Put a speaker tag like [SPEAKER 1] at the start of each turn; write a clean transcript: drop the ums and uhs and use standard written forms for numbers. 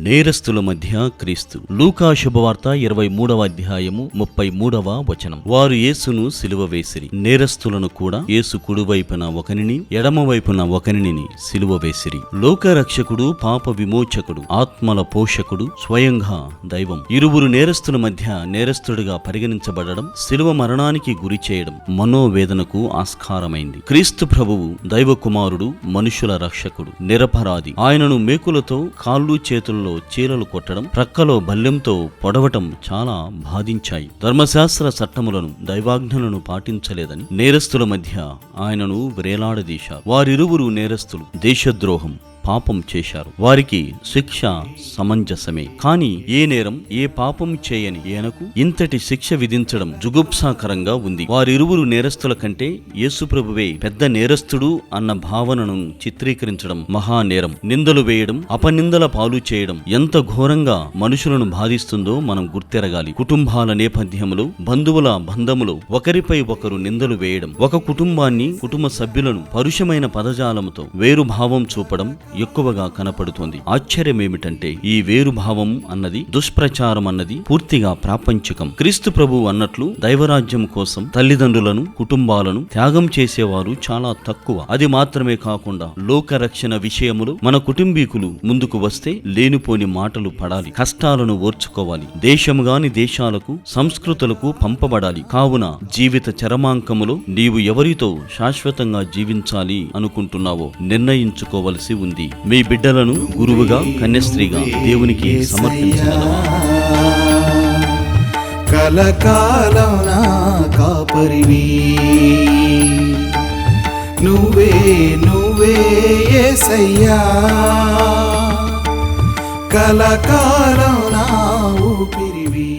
[SPEAKER 1] నేరస్తుల మధ్య క్రీస్తు. లూకా శుభవార్త 23వ అధ్యాయము 33వ వచనం. వారు యేసును సిలువ వేసిరి. నేరస్తులను కూడా యేసు కుడివైపున ఒకనిని ఎడమవైపున ఒకనిని సిలువ వేసిరి. లోకరక్షకుడు, పాప విమోచకుడు, ఆత్మల పోషకుడు, స్వయంగా దైవం. ఇరువురు నేరస్తుల మధ్య నేరస్తుడిగా పరిగణించబడడం, సిలువ మరణానికి గురి చేయడం మనోవేదనకు ఆస్కారమైంది. క్రీస్తు ప్రభువు దైవ కుమారుడు, మనుషుల రక్షకుడు, నిరపరాధి. ఆయనను మేకులతో కాళ్ళు చేతుల్లో చీలలు కొట్టడం, ప్రక్కలో బల్లెంతో పొడవటం చాలా బాధించాయి. ధర్మశాస్త్ర చట్టములను, దైవాజ్ఞలను పాటించలేదని నేరస్తుల మధ్య ఆయనను వ్రేలాడదీశారు. వారిరువురు నేరస్తులు దేశద్రోహం, పాపం చేశారు. వారికి శిక్ష సమంజసమే. కానీ ఏ నేరం, ఏ పాపం చేయని ఈయనకు ఇంతటి శిక్ష విధించడం జుగుప్సాకరంగా ఉంది. వారిరువురు నేరస్తుల కంటే యేసుప్రభువే పెద్ద నేరస్తుడు అన్న భావనను చిత్రీకరించడం మహానేరం. నిందలు వేయడం, అపనిందల పాలు చేయడం ఎంత ఘోరంగా మనుషులను బాధిస్తుందో మనం గుర్తెరగాలి. కుటుంబాల నేపథ్యంలో, బంధువుల బంధములో ఒకరిపై ఒకరు నిందలు వేయడం, ఒక కుటుంబాన్ని, కుటుంబ సభ్యులను పరుషమైన పదజాలముతో వేరుభావం చూపడం ఎక్కువగా కనపడుతోంది. ఆశ్చర్యమేమిటంటే ఈ వేరుభావం అన్నది, దుష్ప్రచారం అన్నది పూర్తిగా ప్రాపంచికం. క్రీస్తు ప్రభువు అన్నట్లు దైవరాజ్యం కోసం తల్లిదండ్రులను, కుటుంబాలను త్యాగం చేసేవారు చాలా తక్కువ. అది మాత్రమే కాకుండా లోకరక్షణ విషయములు మన కుటుంబీకులు ముందుకు వస్తే లేనిపోని మాటలు పడాలి, కష్టాలను ఓర్చుకోవాలి, దేశముగాని దేశాలకు, సంస్కృతులకు పంపబడాలి. కావున జీవిత చరమాంకములో నీవు ఎవరితో శాశ్వతంగా జీవించాలి అనుకుంటున్నావో నిర్ణయించుకోవలసి ఉంది. మీ బిడ్డలను గురువుగా, కన్యస్త్రీగా దేవునికి సమర్పించగలవా?
[SPEAKER 2] కలకాలం నా కాపరివి నువ్వే, నువ్వే యేసయ్యా, కలకాలం నా ఊపిరివి.